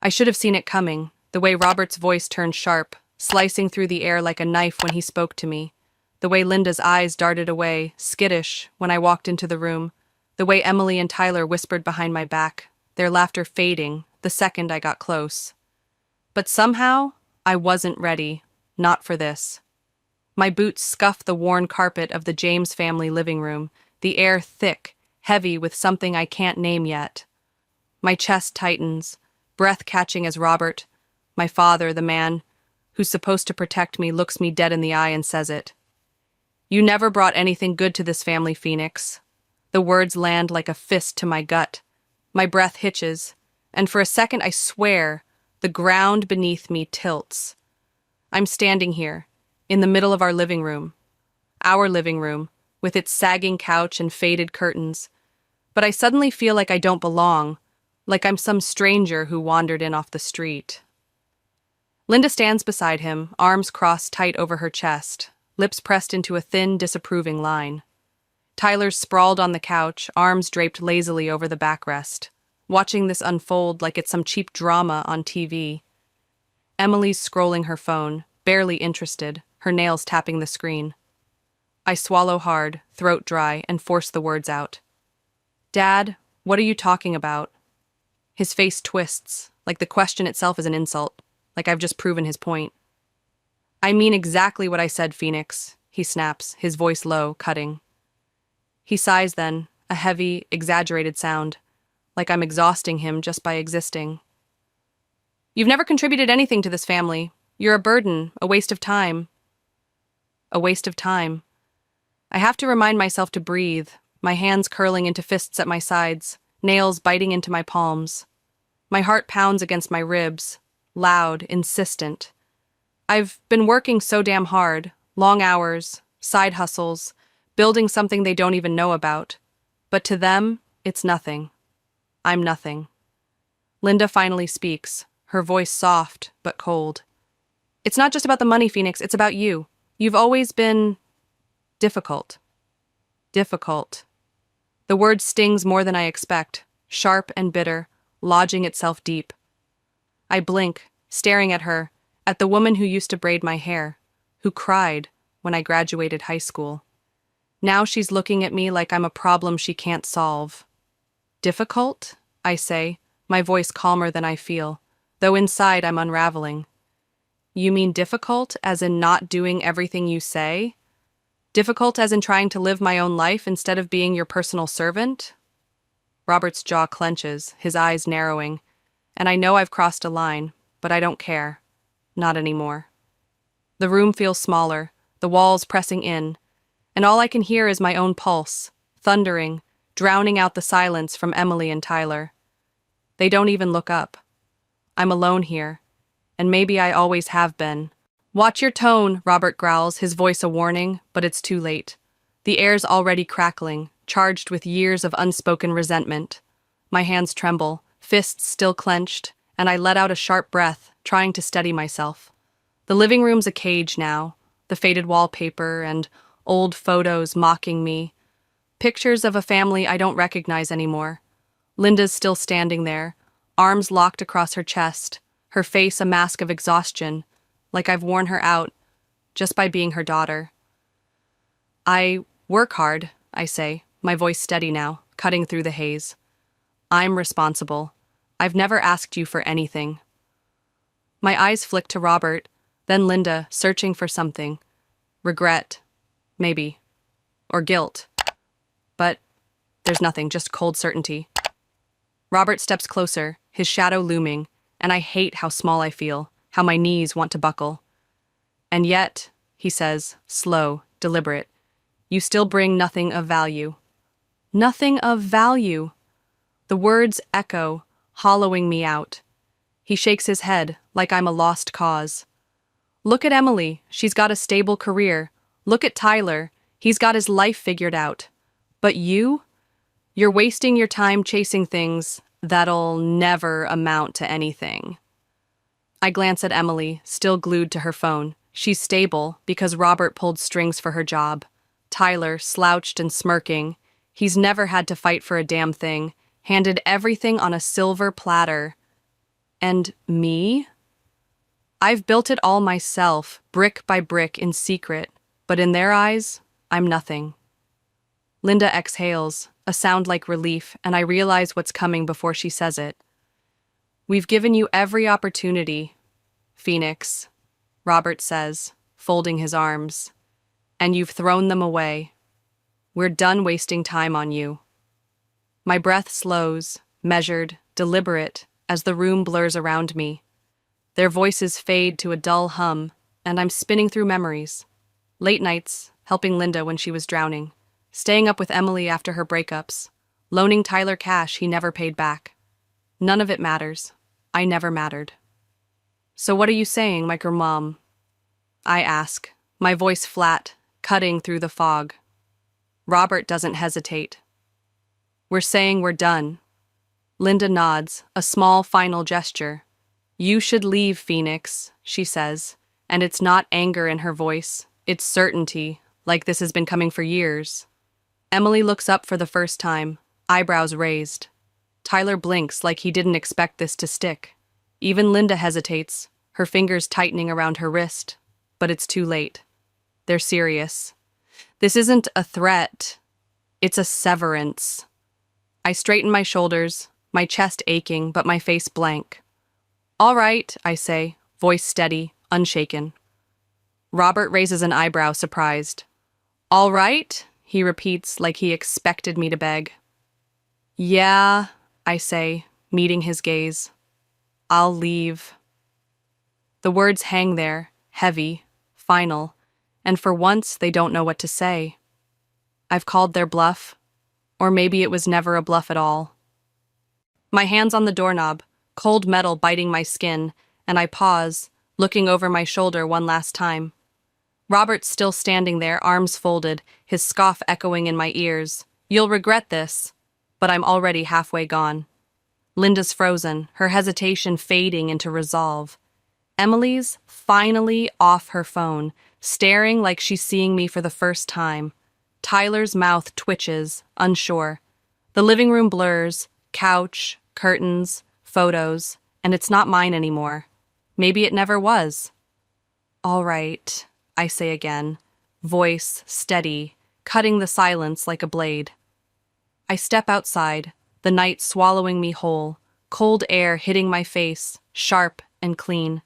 I should have seen it coming, the way Robert's voice turned sharp, slicing through the air like a knife when he spoke to me, the way Linda's eyes darted away, skittish, when I walked into the room, the way Emily and Tyler whispered behind my back, their laughter fading the second I got close. But somehow, I wasn't ready, not for this. My boots scuffed the worn carpet of the James family living room, the air thick, heavy with something I can't name yet. My chest tightens, breath catching as Robert, my father, the man who's supposed to protect me, looks me dead in the eye and says it. You never brought anything good to this family, Phoenix. The words land like a fist to my gut. My breath hitches, and for a second I swear the ground beneath me tilts. I'm standing here, in the middle of our living room, with its sagging couch and faded curtains, but I suddenly feel like I don't belong, like I'm some stranger who wandered in off the street. Linda stands beside him, arms crossed tight over her chest, lips pressed into a thin, disapproving line. Tyler's sprawled on the couch, arms draped lazily over the backrest, watching this unfold like it's some cheap drama on TV. Emily's scrolling her phone, barely interested, her nails tapping the screen. I swallow hard, throat dry, and force the words out. Dad, what are you talking about? His face twists, like the question itself is an insult, like I've just proven his point. I mean exactly what I said, Phoenix, he snaps, his voice low, cutting. He sighs then, a heavy, exaggerated sound, like I'm exhausting him just by existing. You've never contributed anything to this family. You're a burden, a waste of time. A waste of time. I have to remind myself to breathe, my hands curling into fists at my sides, nails biting into my palms. My heart pounds against my ribs, loud, insistent. I've been working so damn hard, long hours, side hustles, building something they don't even know about. But to them, it's nothing. I'm nothing. Linda finally speaks, her voice soft but cold. It's not just about the money, Phoenix, it's about you. You've always been difficult. Difficult. The word stings more than I expect, sharp and bitter, lodging itself deep. I blink, staring at her, at the woman who used to braid my hair, who cried when I graduated high school. Now she's looking at me like I'm a problem she can't solve. Difficult? I say, my voice calmer than I feel, though inside I'm unraveling. You mean difficult as in not doing everything you say? Difficult as in trying to live my own life instead of being your personal servant? Robert's jaw clenches, his eyes narrowing, and I know I've crossed a line, but I don't care. Not anymore. The room feels smaller, the walls pressing in, and all I can hear is my own pulse, thundering, drowning out the silence from Emily and Tyler. They don't even look up. I'm alone here, and maybe I always have been. Watch your tone, Robert growls, his voice a warning, but it's too late. The air's already crackling, charged with years of unspoken resentment. My hands tremble, fists still clenched, and I let out a sharp breath, trying to steady myself. The living room's a cage now, the faded wallpaper and old photos mocking me. Pictures of a family I don't recognize anymore. Linda's still standing there, arms locked across her chest, her face a mask of exhaustion, like I've worn her out just by being her daughter. I work hard, I say, my voice steady now, cutting through the haze. I'm responsible. I've never asked you for anything. My eyes flick to Robert, then Linda, searching for something. Regret, maybe, or guilt. But there's nothing, just cold certainty. Robert steps closer, his shadow looming, and I hate how small I feel, how my knees want to buckle. And yet, he says, slow, deliberate, you still bring nothing of value. Nothing of value. The words echo, hollowing me out. He shakes his head, like I'm a lost cause. Look at Emily, she's got a stable career. Look at Tyler, he's got his life figured out. But you? You're wasting your time chasing things that'll never amount to anything. I glance at Emily, still glued to her phone. She's stable because Robert pulled strings for her job. Tyler, slouched and smirking. He's never had to fight for a damn thing, handed everything on a silver platter. And me? I've built it all myself, brick by brick in secret, but in their eyes, I'm nothing. Linda exhales, a sound like relief, and I realize what's coming before she says it. We've given you every opportunity, Phoenix, Robert says, folding his arms, and you've thrown them away. We're done wasting time on you. My breath slows, measured, deliberate, as the room blurs around me. Their voices fade to a dull hum, and I'm spinning through memories. Late nights, helping Linda when she was drowning, staying up with Emily after her breakups, loaning Tyler cash he never paid back. None of it matters. I never mattered. So what are you saying, micromom? I ask, my voice flat, cutting through the fog. Robert doesn't hesitate. We're saying we're done. Linda nods, a small final gesture. You should leave, Phoenix, she says, and it's not anger in her voice, it's certainty, like this has been coming for years. Emily looks up for the first time, eyebrows raised. Tyler blinks like he didn't expect this to stick. Even Linda hesitates, her fingers tightening around her wrist. But it's too late. They're serious. This isn't a threat. It's a severance. I straighten my shoulders, my chest aching, but my face blank. All right, I say, voice steady, unshaken. Robert raises an eyebrow, surprised. All right, he repeats like he expected me to beg. Yeah, I say, meeting his gaze. I'll leave. The words hang there, heavy, final, and for once they don't know what to say. I've called their bluff, or maybe it was never a bluff at all. My hand's on the doorknob, cold metal biting my skin, and I pause, looking over my shoulder one last time. Robert's still standing there, arms folded, his scoff echoing in my ears. You'll regret this, but I'm already halfway gone. Linda's frozen, her hesitation fading into resolve. Emily's finally off her phone, staring like she's seeing me for the first time. Tyler's mouth twitches, unsure. The living room blurs, couch, curtains, photos, and it's not mine anymore. Maybe it never was. All right, I say again, voice steady, cutting the silence like a blade. I step outside, the night swallowing me whole, cold air hitting my face, sharp and clean.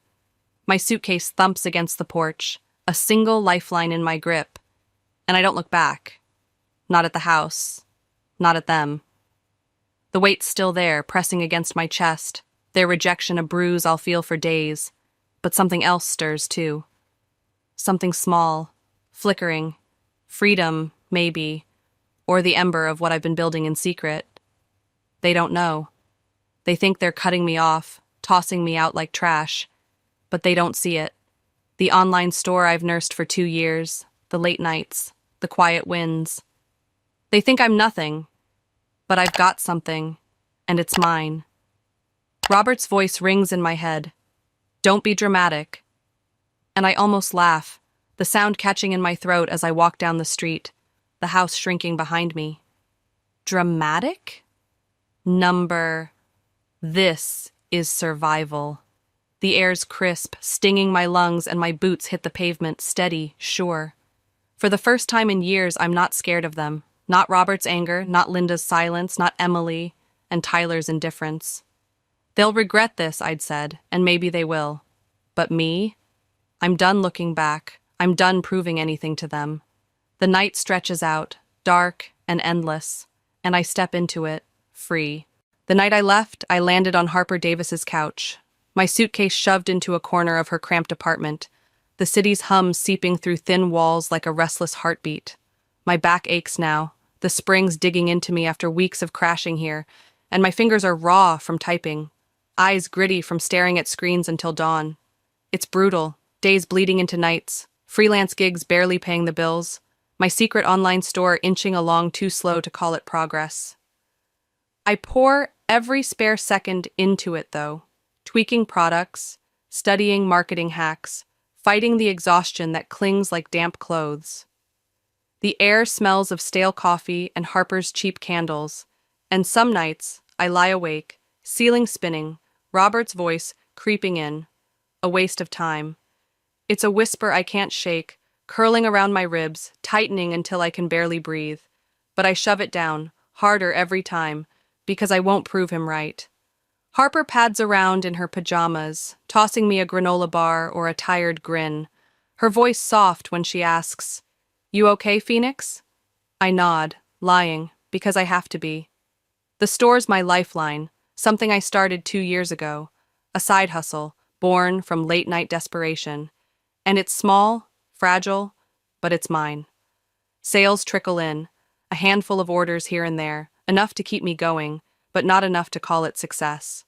My suitcase thumps against the porch, a single lifeline in my grip, and I don't look back. Not at the house, not at them. The weight's still there, pressing against my chest, their rejection a bruise I'll feel for days, but something else stirs too. Something small, flickering, freedom, maybe, or the ember of what I've been building in secret. They don't know. They think they're cutting me off, tossing me out like trash, but they don't see it. The online store I've nursed for 2 years, the late nights, the quiet wins. They think I'm nothing, but I've got something, and it's mine. Robert's voice rings in my head. Don't be dramatic. And I almost laugh, the sound catching in my throat as I walk down the street, the house shrinking behind me. Dramatic? This is survival. The air's crisp, stinging my lungs, and my boots hit the pavement, steady, sure. For the first time in years, I'm not scared of them. Not Robert's anger, not Linda's silence, not Emily and Tyler's indifference. They'll regret this, I'd said, and maybe they will. But me? I'm done looking back. I'm done proving anything to them. The night stretches out, dark and endless, and I step into it, free. The night I left, I landed on Harper Davis's couch, my suitcase shoved into a corner of her cramped apartment, the city's hum seeping through thin walls like a restless heartbeat. My back aches now, the springs digging into me after weeks of crashing here, and my fingers are raw from typing, eyes gritty from staring at screens until dawn. It's brutal, days bleeding into nights, freelance gigs barely paying the bills, my secret online store inching along too slow to call it progress. I pour every spare second into it, though, tweaking products, studying marketing hacks, fighting the exhaustion that clings like damp clothes. The air smells of stale coffee and Harper's cheap candles, and some nights I lie awake, ceiling spinning, Robert's voice creeping in. A waste of time. It's a whisper I can't shake, curling around my ribs, tightening until I can barely breathe. But I shove it down, harder every time, because I won't prove him right. Harper pads around in her pajamas, tossing me a granola bar or a tired grin. Her voice soft when she asks, "You okay, Phoenix?" I nod, lying, because I have to be. The store's my lifeline, something I started 2 years ago, a side hustle, born from late-night desperation. And it's small, fragile, but it's mine. Sales trickle in, a handful of orders here and there, enough to keep me going, but not enough to call it success.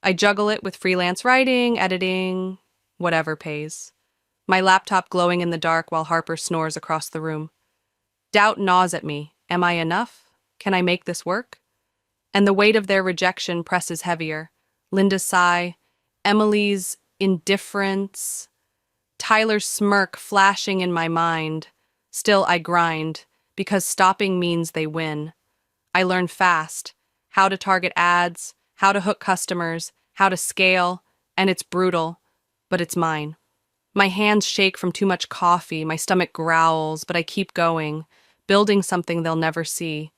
I juggle it with freelance writing, editing, whatever pays. My laptop glowing in the dark while Harper snores across the room. Doubt gnaws at me. Am I enough? Can I make this work? And the weight of their rejection presses heavier. Linda's sigh, Emily's indifference, Tyler's smirk flashing in my mind. Still, I grind, because stopping means they win. I learn fast how to target ads, how to hook customers, how to scale, and it's brutal, but it's mine. My hands shake from too much coffee, my stomach growls, but I keep going, building something they'll never see.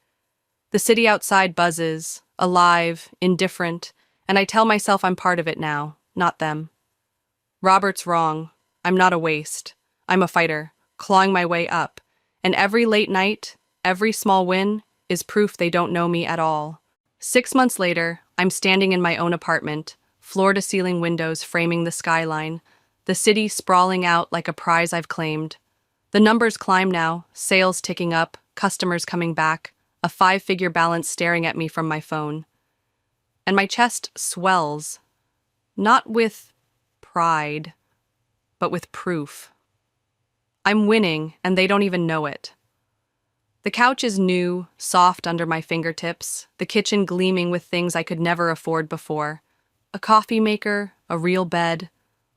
The city outside buzzes, alive, indifferent, and I tell myself I'm part of it now, not them. Robert's wrong. I'm not a waste. I'm a fighter, clawing my way up, and every late night, every small win, is proof they don't know me at all. 6 months later, I'm standing in my own apartment, floor-to-ceiling windows framing the skyline, the city sprawling out like a prize I've claimed. The numbers climb now, sales ticking up, customers coming back, a 5-figure balance staring at me from my phone. And my chest swells, not with pride, but with proof. I'm winning, and they don't even know it. The couch is new, soft under my fingertips, the kitchen gleaming with things I could never afford before. A coffee maker, a real bed,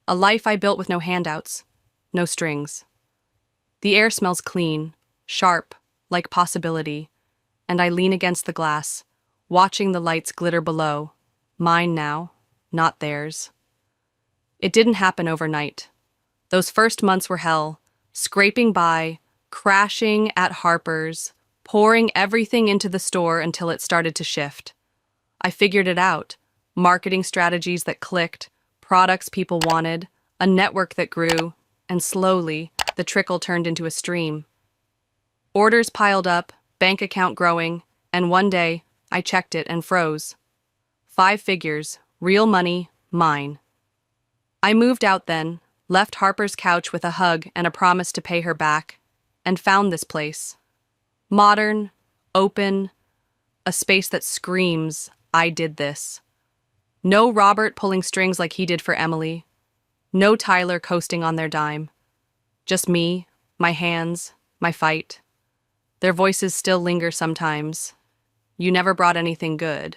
a life I built with no handouts, no strings. The air smells clean, sharp, like possibility, and I lean against the glass, watching the lights glitter below. Mine now, not theirs. It didn't happen overnight. Those first months were hell, scraping by, crashing at Harper's, pouring everything into the store until it started to shift. I figured it out. Marketing strategies that clicked, products people wanted, a network that grew, and slowly, the trickle turned into a stream. Orders piled up, bank account growing, and one day, I checked it and froze. 5 figures, real money, mine. I moved out then, left Harper's couch with a hug and a promise to pay her back, and found this place. Modern, open, a space that screams, I did this. No Robert pulling strings like he did for Emily. No Tyler coasting on their dime. Just me, my hands, my fight. Their voices still linger sometimes. You never brought anything good.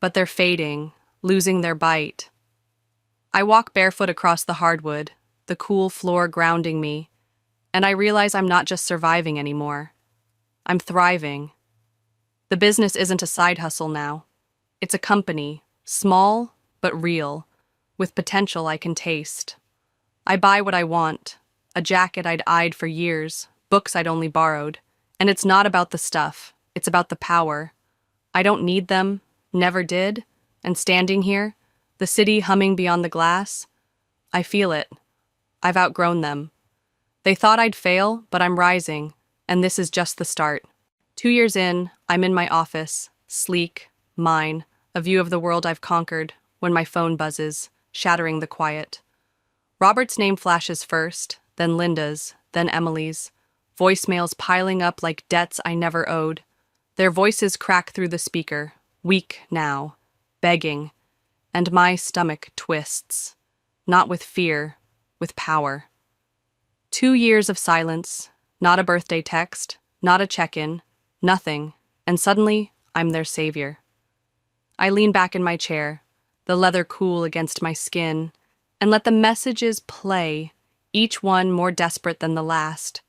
But they're fading, losing their bite. I walk barefoot across the hardwood, the cool floor grounding me, and I realize I'm not just surviving anymore. I'm thriving. The business isn't a side hustle now. It's a company, small but real, with potential I can taste. I buy what I want, a jacket I'd eyed for years, books I'd only borrowed, and it's not about the stuff, it's about the power. I don't need them, never did, and standing here, the city humming beyond the glass, I feel it. I've outgrown them. They thought I'd fail, but I'm rising, and this is just the start. 2 years in, I'm in my office, sleek, mine, a view of the world I've conquered, when my phone buzzes, shattering the quiet. Robert's name flashes first, then Linda's, then Emily's, voicemails piling up like debts I never owed. Their voices crack through the speaker, weak now, begging, and my stomach twists, not with fear, with power. 2 years of silence, not a birthday text, not a check-in, nothing, and suddenly I'm their savior. I lean back in my chair, the leather cool against my skin, and let the messages play, each one more desperate than the last.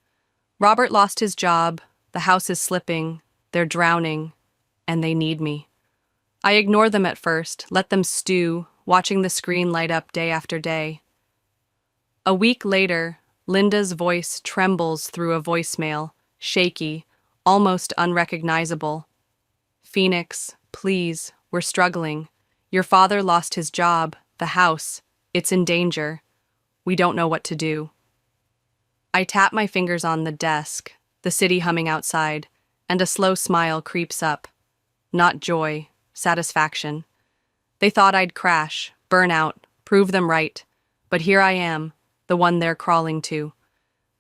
Robert lost his job, the house is slipping, they're drowning, and they need me. I ignore them at first, let them stew, watching the screen light up day after day. A week later, Linda's voice trembles through a voicemail, shaky, almost unrecognizable. Phoenix, please, we're struggling. Your father lost his job, the house. It's in danger. We don't know what to do. I tap my fingers on the desk, the city humming outside, and a slow smile creeps up. Not joy, satisfaction. They thought I'd crash, burn out, prove them right. But here I am, the one they're crawling to.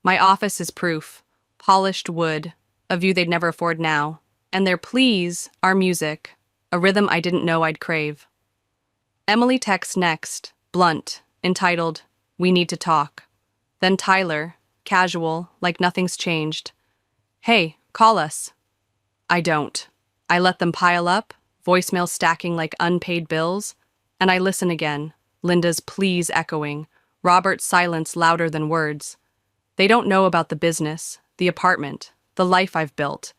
My office is proof. Polished wood, a view they'd never afford now. And their pleas are music, a rhythm I didn't know I'd crave. Emily texts next, blunt, entitled, "We need to talk." Then Tyler, casual, like nothing's changed. "Hey, call us." I don't. I let them pile up, voicemail stacking like unpaid bills, and I listen again, Linda's pleas echoing, Robert's silence louder than words. They don't know about the business, the apartment, the life I've built.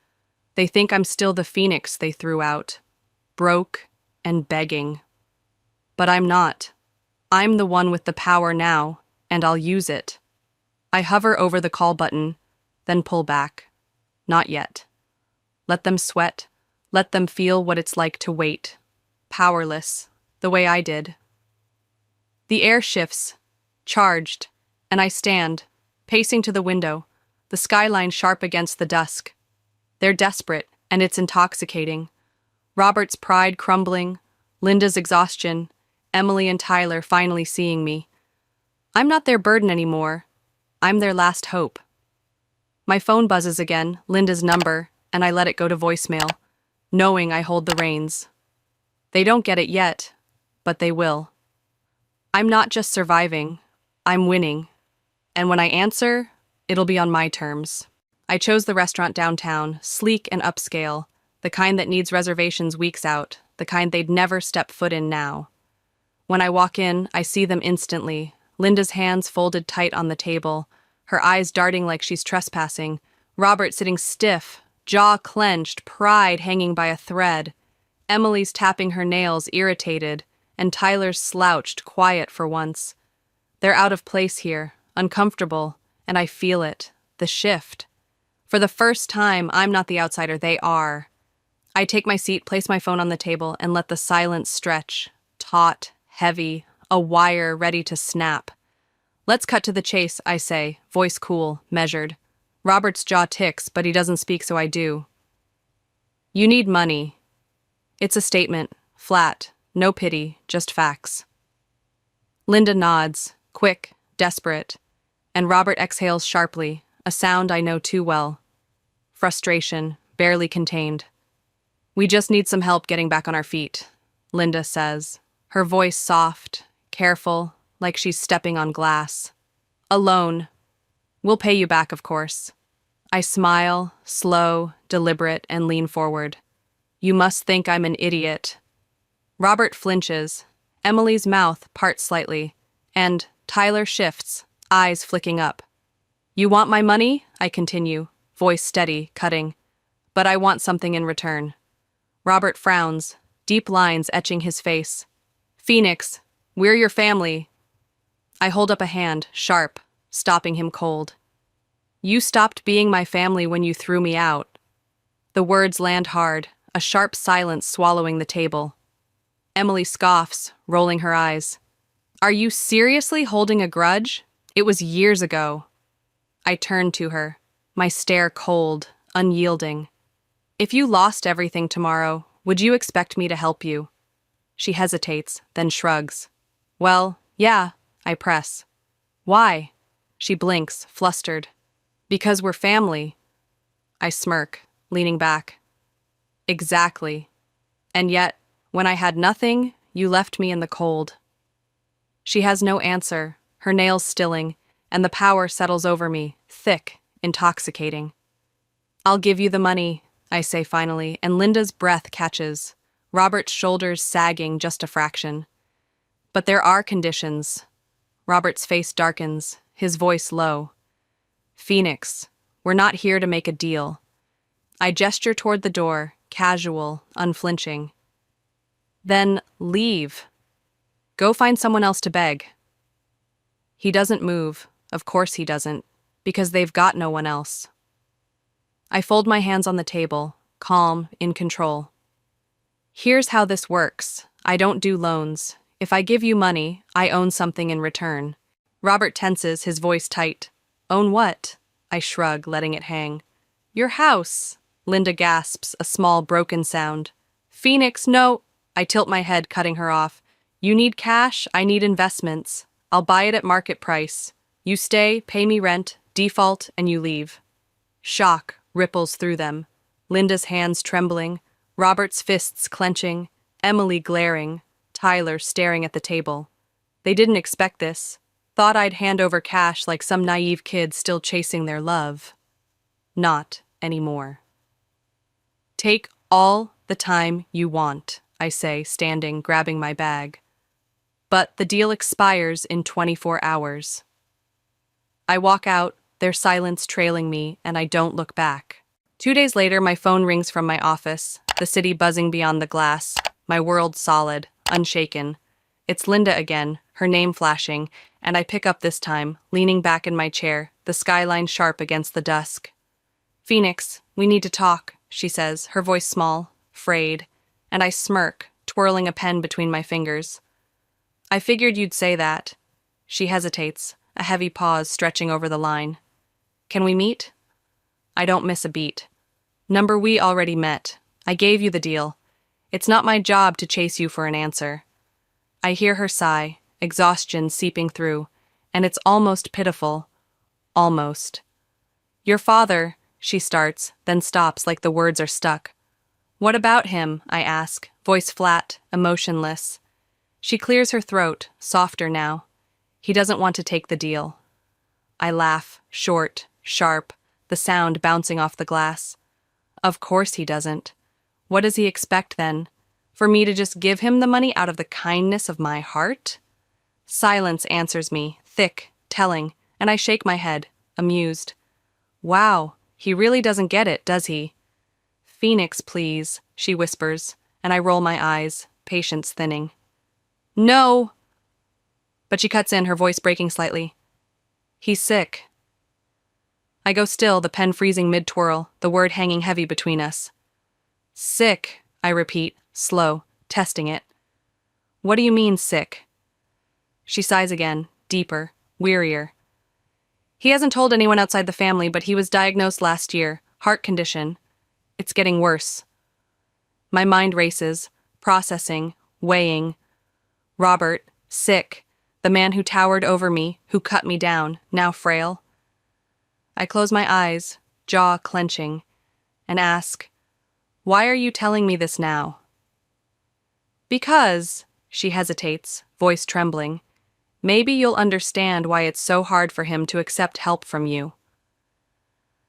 They think I'm still the phoenix they threw out, broke and begging. But I'm not. I'm the one with the power now, and I'll use it. I hover over the call button, then pull back. Not yet. Let them sweat. Let them feel what it's like to wait. Powerless, the way I did. The air shifts, charged, and I stand, pacing to the window, the skyline sharp against the dusk. They're desperate, and it's intoxicating. Robert's pride crumbling, Linda's exhaustion, Emily and Tyler finally seeing me. I'm not their burden anymore. I'm their last hope. My phone buzzes again, Linda's number, and I let it go to voicemail, knowing I hold the reins. They don't get it yet, but they will. I'm not just surviving, I'm winning. And when I answer, it'll be on my terms. I chose the restaurant downtown, sleek and upscale, the kind that needs reservations weeks out, the kind they'd never step foot in now. When I walk in, I see them instantly, Linda's hands folded tight on the table, her eyes darting like she's trespassing, Robert sitting stiff, jaw clenched, pride hanging by a thread, Emily's tapping her nails, irritated, and Tyler's slouched, quiet for once. They're out of place here, uncomfortable, and I feel it, the shift. For the first time, I'm not the outsider, they are. I take my seat, place my phone on the table, and let the silence stretch, taut, heavy, a wire ready to snap. Let's cut to the chase, I say, voice cool, measured. Robert's jaw ticks, but he doesn't speak, so I do. You need money. It's a statement, flat, no pity, just facts. Linda nods, quick, desperate, and Robert exhales sharply, a sound I know too well. Frustration, barely contained. We just need some help getting back on our feet, Linda says, her voice soft, careful, like she's stepping on glass. Alone. We'll pay you back, of course. I smile, slow, deliberate, and lean forward. You must think I'm an idiot. Robert flinches. Emily's mouth parts slightly, and Tyler shifts, eyes flicking up. You want my money? I continue, voice steady, cutting. But I want something in return. Robert frowns, deep lines etching his face. Phoenix, we're your family. I hold up a hand, sharp, stopping him cold. You stopped being my family when you threw me out. The words land hard, a sharp silence swallowing the table. Emily scoffs, rolling her eyes. Are you seriously holding a grudge? It was years ago. I turn to her, my stare cold, unyielding. If you lost everything tomorrow, would you expect me to help you? She hesitates, then shrugs. Well, yeah, I press. Why? She blinks, flustered. Because we're family. I smirk, leaning back. Exactly. And yet, when I had nothing, you left me in the cold. She has no answer, her nails stilling, and the power settles over me, thick, intoxicating. I'll give you the money, I say finally, and Linda's breath catches, Robert's shoulders sagging just a fraction. But there are conditions. Robert's face darkens, his voice low. Phoenix, we're not here to make a deal. I gesture toward the door, casual, unflinching. Then leave. Go find someone else to beg. He doesn't move. Of course he doesn't, because they've got no one else. I fold my hands on the table, calm, in control. Here's how this works. I don't do loans. If I give you money, I own something in return. Robert tenses, his voice tight. Own what? I shrug, letting it hang. Your house. Linda gasps, a small, broken sound. Phoenix, no. I tilt my head, cutting her off. You need cash, I need investments. I'll buy it at market price. You stay, pay me rent, default, and you leave. Shock ripples through them. Linda's hands trembling, Robert's fists clenching, Emily glaring, Tyler staring at the table. They didn't expect this. Thought I'd hand over cash like some naive kid still chasing their love. Not anymore. Take all the time you want, I say, standing, grabbing my bag. But the deal expires in 24 hours. I walk out, their silence trailing me, and I don't look back. 2 days later, my phone rings from my office, the city buzzing beyond the glass, my world solid, unshaken. It's Linda again, her name flashing, and I pick up this time, leaning back in my chair, the skyline sharp against the dusk. Phoenix, we need to talk, she says, her voice small, frayed, and I smirk, twirling a pen between my fingers. I figured you'd say that. She hesitates, a heavy pause stretching over the line. Can we meet? I don't miss a beat. Number we already met. I gave you the deal. It's not my job to chase you for an answer. I hear her sigh, exhaustion seeping through, and it's almost pitiful. Almost. Your father, she starts, then stops like the words are stuck. What about him? I ask, voice flat, emotionless. She clears her throat, softer now. He doesn't want to take the deal. I laugh, short, sharp, the sound bouncing off the glass. Of course he doesn't. What does he expect then? For me to just give him the money out of the kindness of my heart? Silence answers me, thick, telling, and I shake my head, amused. Wow, he really doesn't get it, does he? Phoenix, please, she whispers, and I roll my eyes, patience thinning. No! But she cuts in, her voice breaking slightly. He's sick. I go still, the pen freezing mid-twirl, the word hanging heavy between us. Sick, I repeat, slow, testing it. What do you mean, sick? She sighs again, deeper, wearier. He hasn't told anyone outside the family, but he was diagnosed last year, heart condition. It's getting worse. My mind races, processing, weighing. Robert, sick, the man who towered over me, who cut me down, now frail. I close my eyes, jaw clenching, and ask, why are you telling me this now? Because, she hesitates, voice trembling, maybe you'll understand why it's so hard for him to accept help from you.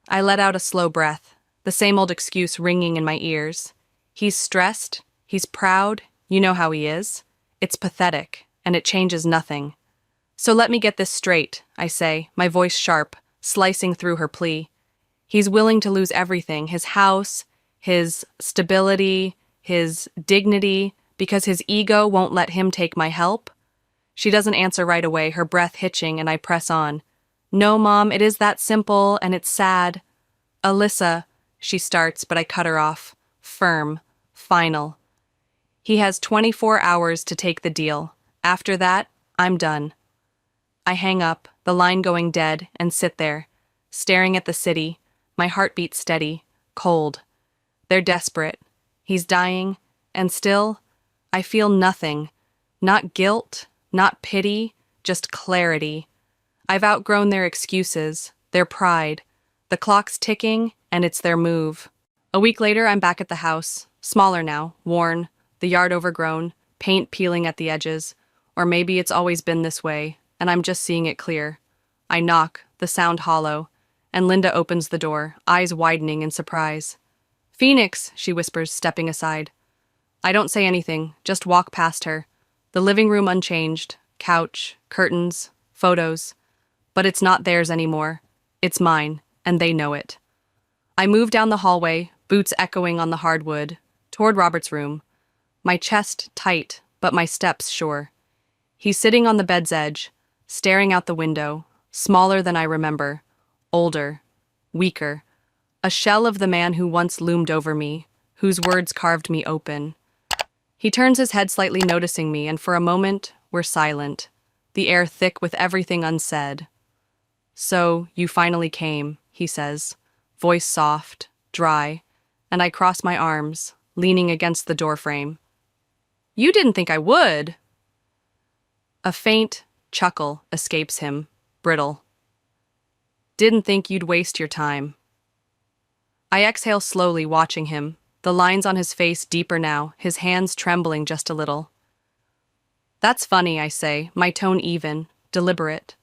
I let out a slow breath, the same old excuse ringing in my ears. He's stressed, he's proud, you know how he is. It's pathetic, and it changes nothing. So let me get this straight, I say, my voice sharp, slicing through her plea. He's willing to lose everything, his house, his stability, his dignity, because his ego won't let him take my help? She doesn't answer right away, her breath hitching, and I press on. No, Mom, it is that simple, and it's sad. Alyssa, she starts, but I cut her off. Firm. Final. He has 24 hours to take the deal. After that, I'm done. I hang up, the line going dead, and sit there, staring at the city, my heartbeat steady, cold. They're desperate. He's dying, and still, I feel nothing. Not guilt, not pity, just clarity. I've outgrown their excuses, their pride. The clock's ticking, and it's their move. A week later, I'm back at the house, smaller now, worn, the yard overgrown, paint peeling at the edges. Or maybe it's always been this way, and I'm just seeing it clear. I knock, the sound hollow, and Linda opens the door, eyes widening in surprise. Phoenix, she whispers, stepping aside. I don't say anything, just walk past her. The living room unchanged, couch, curtains, photos. But it's not theirs anymore. It's mine, and they know it. I move down the hallway, boots echoing on the hardwood, toward Robert's room. my chest tight, but my steps sure. He's sitting on the bed's edge, staring out the window, smaller than I remember, older, weaker, a shell of the man who once loomed over me, whose words carved me open. He turns his head slightly, noticing me, and for a moment, we're silent, the air thick with everything unsaid. "So, you finally came," he says, voice soft, dry, and I cross my arms, leaning against the doorframe. "You didn't think I would?" A faint chuckle escapes him, brittle. "Didn't think you'd waste your time." I exhale slowly, watching him, the lines on his face deeper now, his hands trembling just a little. "That's funny," I say, my tone even, deliberate.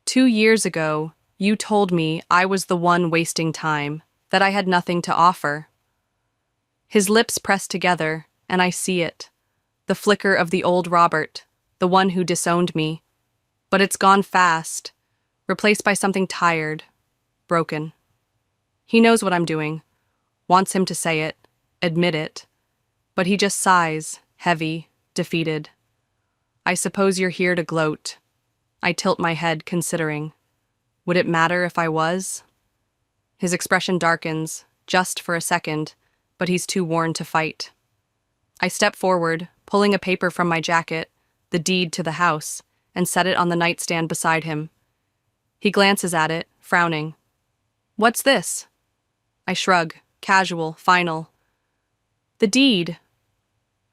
2 years ago, you told me I was the one wasting time, that I had nothing to offer." His lips press together, and I see it. The flicker of the old Robert, the one who disowned me. But it's gone fast, replaced by something tired, broken. He knows what I'm doing, wants him to say it, admit it, but he just sighs, heavy, defeated. "I suppose you're here to gloat." I tilt my head, considering. Would it matter if I was? His expression darkens, just for a second, but he's too worn to fight. I step forward, pulling a paper from my jacket, the deed to the house, and set it on the nightstand beside him. He glances at it, frowning. "What's this?" I shrug, casual, final. "The deed.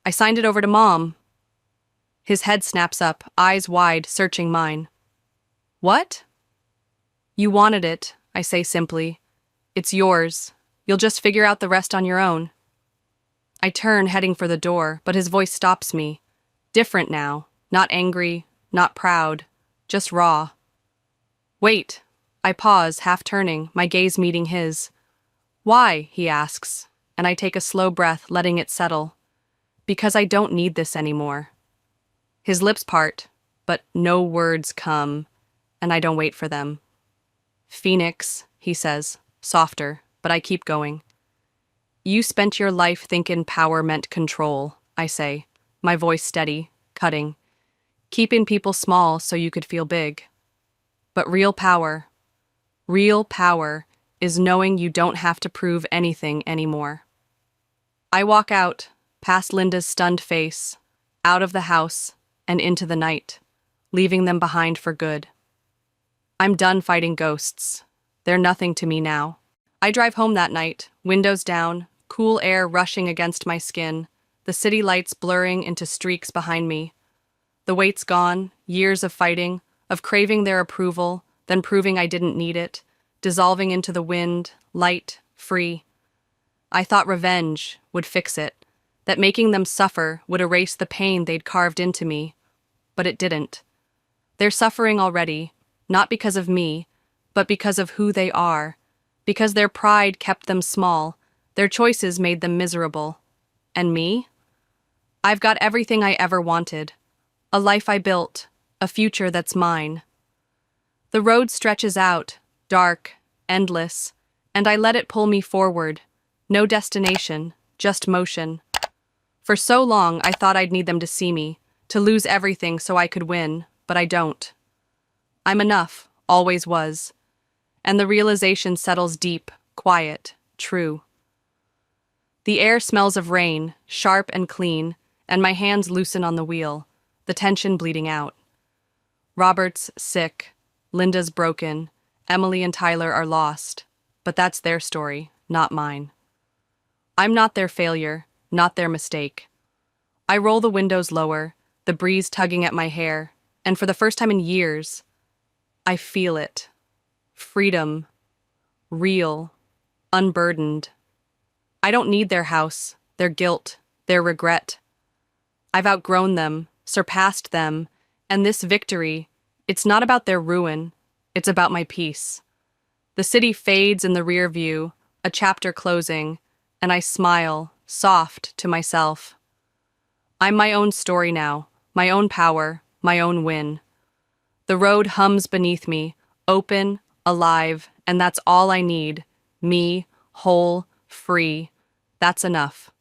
I signed it over to Mom." His head snaps up, eyes wide, searching mine. "What?" "You wanted it," I say simply. "It's yours. You'll just figure out the rest on your own." I turn, heading for the door, but his voice stops me. Different now, not angry, not proud, just raw. "Wait." I pause, half turning, my gaze meeting his. "Why?" he asks, and I take a slow breath, letting it settle. "Because I don't need this anymore." His lips part, but no words come, and I don't wait for them. "Phoenix," he says, softer, but I keep going. "You spent your life thinking power meant control," I say, my voice steady, cutting. "Keeping people small so you could feel big. But real power is knowing you don't have to prove anything anymore." I walk out, past Linda's stunned face, out of the house, and into the night, leaving them behind for good. I'm done fighting ghosts. They're nothing to me now. I drive home that night, windows down, cool air rushing against my skin, the city lights blurring into streaks behind me. The weight's gone, years of fighting, of craving their approval, then proving I didn't need it, dissolving into the wind, light, free. I thought revenge would fix it, that making them suffer would erase the pain they'd carved into me. But it didn't. They're suffering already, not because of me, but because of who they are, because their pride kept them small, their choices made them miserable. And me? I've got everything I ever wanted. A life I built, a future that's mine. The road stretches out, dark, endless, and I let it pull me forward. No destination, just motion. For so long, I thought I'd need them to see me, to lose everything so I could win, but I don't. I'm enough, always was. And the realization settles deep, quiet, true. The air smells of rain, sharp and clean, and my hands loosen on the wheel, the tension bleeding out. Robert's sick, Linda's broken, Emily and Tyler are lost, but that's their story, not mine. I'm not their failure, not their mistake. I roll the windows lower, the breeze tugging at my hair, and for the first time in years, I feel it. Freedom. Real. Unburdened. I don't need their house, their guilt, their regret. I've outgrown them, surpassed them, and this victory, it's not about their ruin, it's about my peace. The city fades in the rear view, a chapter closing, and I smile, soft, to myself. I'm my own story now, my own power, my own win. The road hums beneath me, open, alive, and that's all I need. Me, whole, free. That's enough.